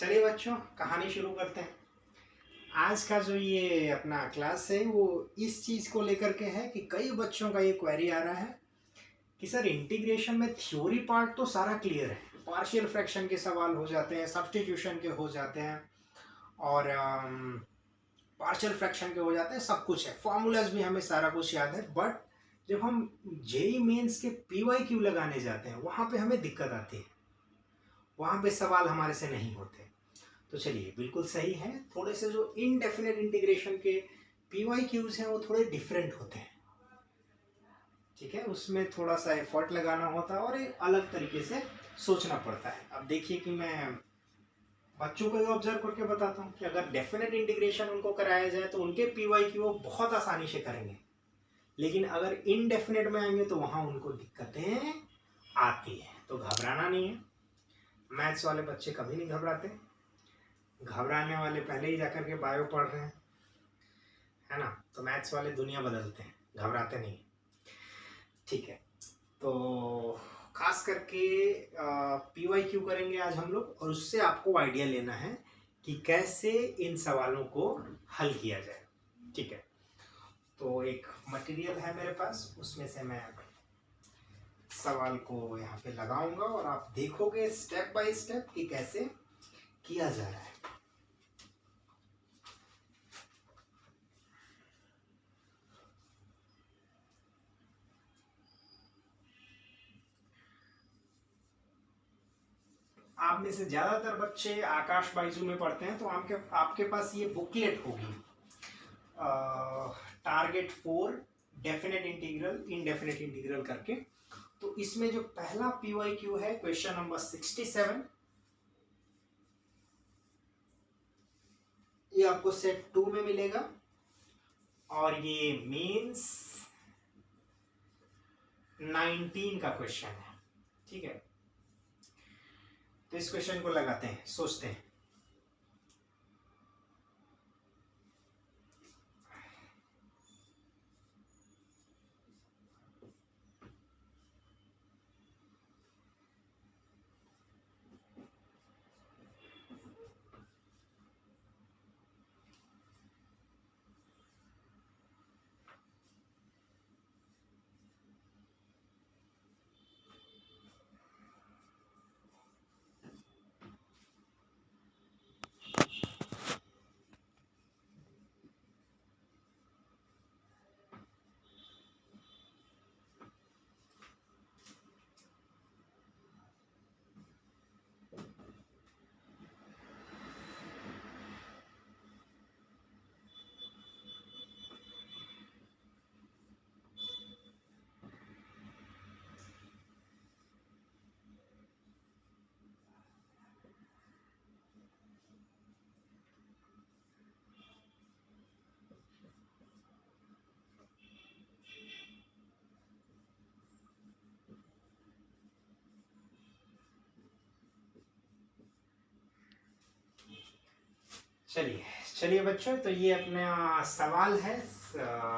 चलिए बच्चों, कहानी शुरू करते हैं। आज का जो ये अपना क्लास है वो इस चीज़ को लेकर के है कि कई बच्चों का ये क्वेरी आ रहा है कि सर इंटीग्रेशन में थ्योरी पार्ट तो सारा क्लियर है, पार्शियल फ्रैक्शन के सवाल हो जाते हैं, सब्स्टिट्यूशन के हो जाते हैं और पार्शियल फ्रैक्शन के हो जाते हैं, सब कुछ है, फॉर्मूलाज भी हमें सारा कुछ याद है। बट जब हम जेई मेंस के PYQ लगाने जाते हैं वहाँ पे हमें दिक्कत आती है, वहाँ पे सवाल हमारे से नहीं होते। तो चलिए, बिल्कुल सही है, थोड़े से जो इनडेफिनेट इंटीग्रेशन के PYQs हैं वो थोड़े डिफरेंट होते हैं। ठीक है, उसमें थोड़ा सा एफर्ट लगाना होता है और एक अलग तरीके से सोचना पड़ता है। अब देखिए कि मैं बच्चों को ये ऑब्जर्व करके बताता हूँ कि अगर डेफिनेट इंटीग्रेशन उनको कराया जाए तो उनके PYQ वो बहुत आसानी से करेंगे, लेकिन अगर इनडेफिनेट में आएंगे तो वहाँ उनको दिक्कतें आती हैं। तो घबराना नहीं है, मैथ्स वाले बच्चे कभी नहीं घबराते, घबराने वाले पहले ही जाकर के बायो पढ़ रहे हैं, है ना। तो मैथ्स वाले दुनिया बदलते हैं, घबराते नहीं। ठीक है, तो खास करके PYQ करेंगे आज हम लोग, और उससे आपको आइडिया लेना है कि कैसे इन सवालों को हल किया जाए। ठीक है, तो एक मटेरियल है मेरे पास, उसमें से मैं सवाल को यहाँ पे लगाऊंगा और आप देखोगे स्टेप बाय स्टेप कि कैसे किया जा रहा है। आप में से ज़्यादातर बच्चे आकाश बाइजू में पढ़ते हैं, तो आपके पास ये बुकलेट होगी, target 4 definite integral indefinite integral करके। तो इसमें जो पहला PYQ है क्वेश्चन नंबर 67, ये आपको सेट 2 में मिलेगा और ये मेंस 19 का क्वेश्चन है। ठीक है, तो इस क्वेश्चन को लगाते हैं, सोचते हैं। चलिए चलिए बच्चों, तो ये अपना सवाल है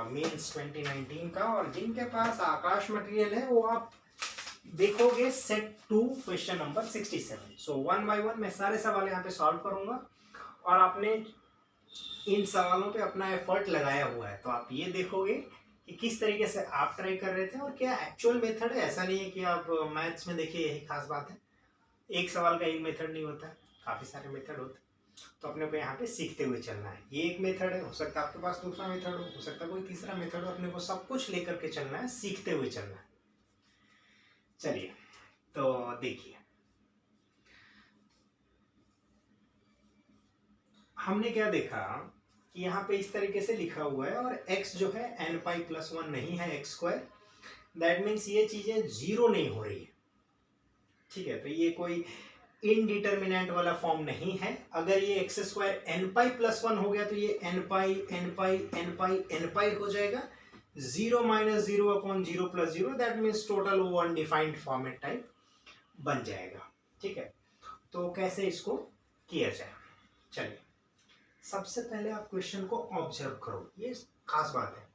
मेंस 2019 का, और जिनके पास आकाश मटेरियल है वो आप देखोगे सेट 2 क्वेश्चन नंबर 67। सो 1 बाय 1 मैं सारे सवाल यहाँ पे सॉल्व करूंगा और आपने इन सवालों पे अपना एफर्ट लगाया हुआ है, तो आप ये देखोगे कि किस तरीके से आप ट्राई कर रहे थे और क्या एक्चुअल मेथड है। ऐसा नहीं है कि आप मैथ्स में देखिए, यही खास बात है, एक सवाल का एक मेथड नहीं होता है, काफ़ी सारे मेथड होते हैं। तो अपने को यहाँ पे सीखते हुए चलना है। ये एक मेथड है, हो सकता है आपके पास दूसरा मेथड हो सकता है कोई तीसरा मेथड हो, अपने को सब कुछ लेकर के चलना है, सीखते हुए चलना है। चलिए, तो देखिए हमने क्या देखा कि यहाँ पे इस तरीके से लिखा हुआ है और x जो है n π+1 नहीं है, x स्क्वायर, दैट मीन्स ये चीजें जीरो नहीं हो रही है। ठीक है, तो ये कोई इनडिटर्मिनेंट वाला फॉर्म नहीं है। अगर ये एक्स स्क्वायर n π+1 हो गया तो ये n π हो जाएगा, 0 - 0/0 + 0, दैट मीन्स टोटल वो अनडिफाइंड फॉर्मेट टाइप बन जाएगा। ठीक है, तो कैसे इसको किया जाए, चलिए सबसे पहले आप क्वेश्चन को ऑब्जर्व करो। ये खास बात है,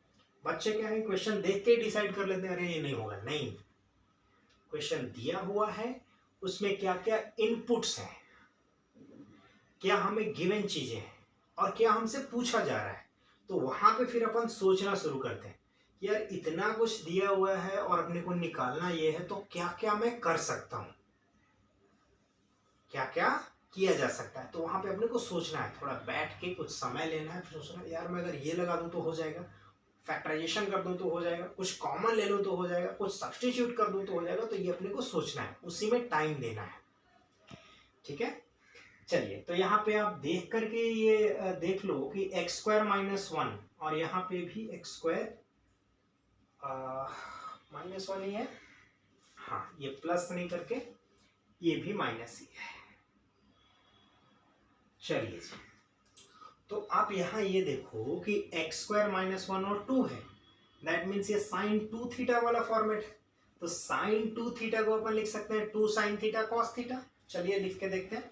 बच्चे क्या है क्वेश्चन देख के डिसाइड कर लेते हैं अरे ये नहीं होगा। नहीं, क्वेश्चन दिया हुआ है, उसमें क्या क्या इनपुट्स हैं, क्या हमें गिवन चीजें हैं और क्या हमसे पूछा जा रहा है, तो वहां पे फिर अपन सोचना शुरू करते हैं कि यार इतना कुछ दिया हुआ है और अपने को निकालना ये है, तो क्या क्या मैं कर सकता हूं, क्या क्या किया जा सकता है। तो वहां पे अपने को सोचना है, थोड़ा बैठ के कुछ समय लेना है, फिर सोचना है यार मैं अगर ये लगा दूं तो हो जाएगा, फैक्टराइजेशन कर दूं तो हो जाएगा, कुछ कॉमन ले लूं तो हो जाएगा, कुछ सब्स्टिट्यूट कर दूं तो हो जाएगा। तो ये अपने को सोचना है, उसी में टाइम देना है। ठीक है, चलिए तो यहाँ पे आप देख करके ये देख लो कि एक्स स्क्वायर माइनस वन, और यहाँ पे भी एक्स स्क्वायर माइनस वन ही है, हाँ ये प्लस नहीं करके ये भी माइनस ही है। चलिए जी, तो आप यहाँ ये देखो कि एक्स स्क्वायर माइनस वन और टू है, दैट मीन्स ये साइन टू थीटा वाला फॉर्मेट है। तो साइन टू थीटा को अपन लिख सकते हैं two sine theta cos theta. चलिए लिख के देखते हैं।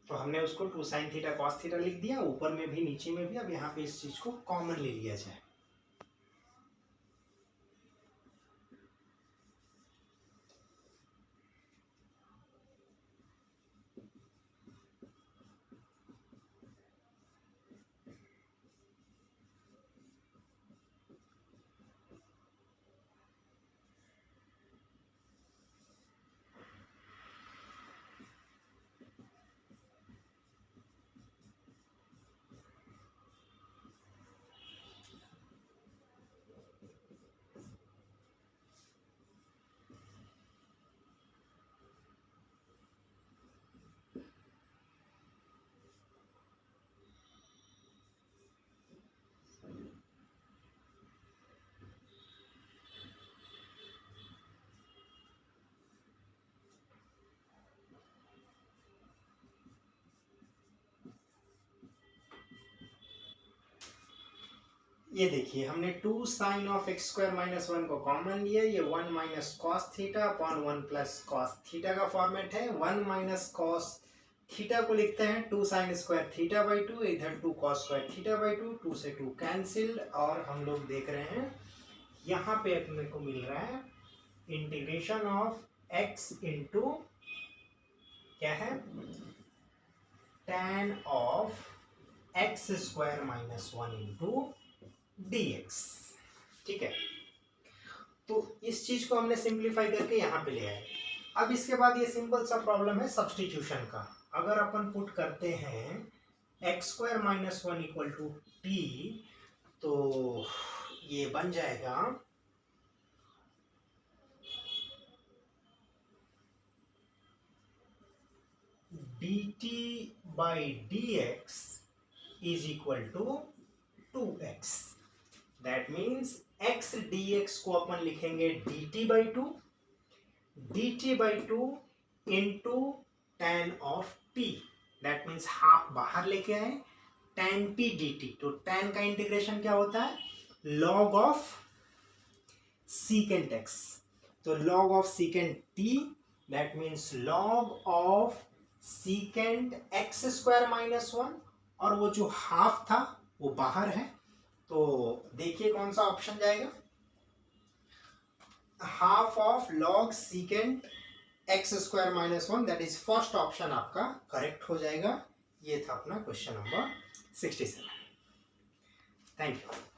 तो हमने उसको two sine theta cos theta लिख दिया, ऊपर में भी नीचे में भी। अब यहाँ पे इस चीज को कॉमन ले लिया जाए। ये देखिए हमने two sine of x square minus one को कॉमन लिया, ये one minus cos theta upon one plus cos theta का फॉर्मेट है। वन माइनस कॉस थीटा को लिखते हैं two sine square theta by two, इधर two cos square theta by two, two से टू कैंसिल, और हम लोग देख रहे हैं यहाँ पे अपने को मिल रहा है इंटीग्रेशन ऑफ एक्स इंटू क्या है tan of x square minus one into dx। ठीक है, तो इस चीज को हमने सिंप्लीफाई करके यहाँ पे ले आए। अब इसके बाद ये सिंपल सा प्रॉब्लम है सब्स्टिट्यूशन का। अगर अपन पुट करते हैं x square minus one equal to t, तो ये बन जाएगा dt by dx is equal to 2x। That means x dx को अपन लिखेंगे dt by two, dt by two into tan of t। That means half बाहर लेके आए, tan t dt। तो tan का इंटीग्रेशन क्या होता है log ऑफ secant x। तो log of secant t, that means log of secant x square minus one, और वो जो हाफ था वो बाहर है। तो देखिए कौन सा ऑप्शन जाएगा, half of log secant x square minus one, that is first option आपका करेक्ट हो जाएगा। ये था अपना क्वेश्चन नंबर 67। Thank you.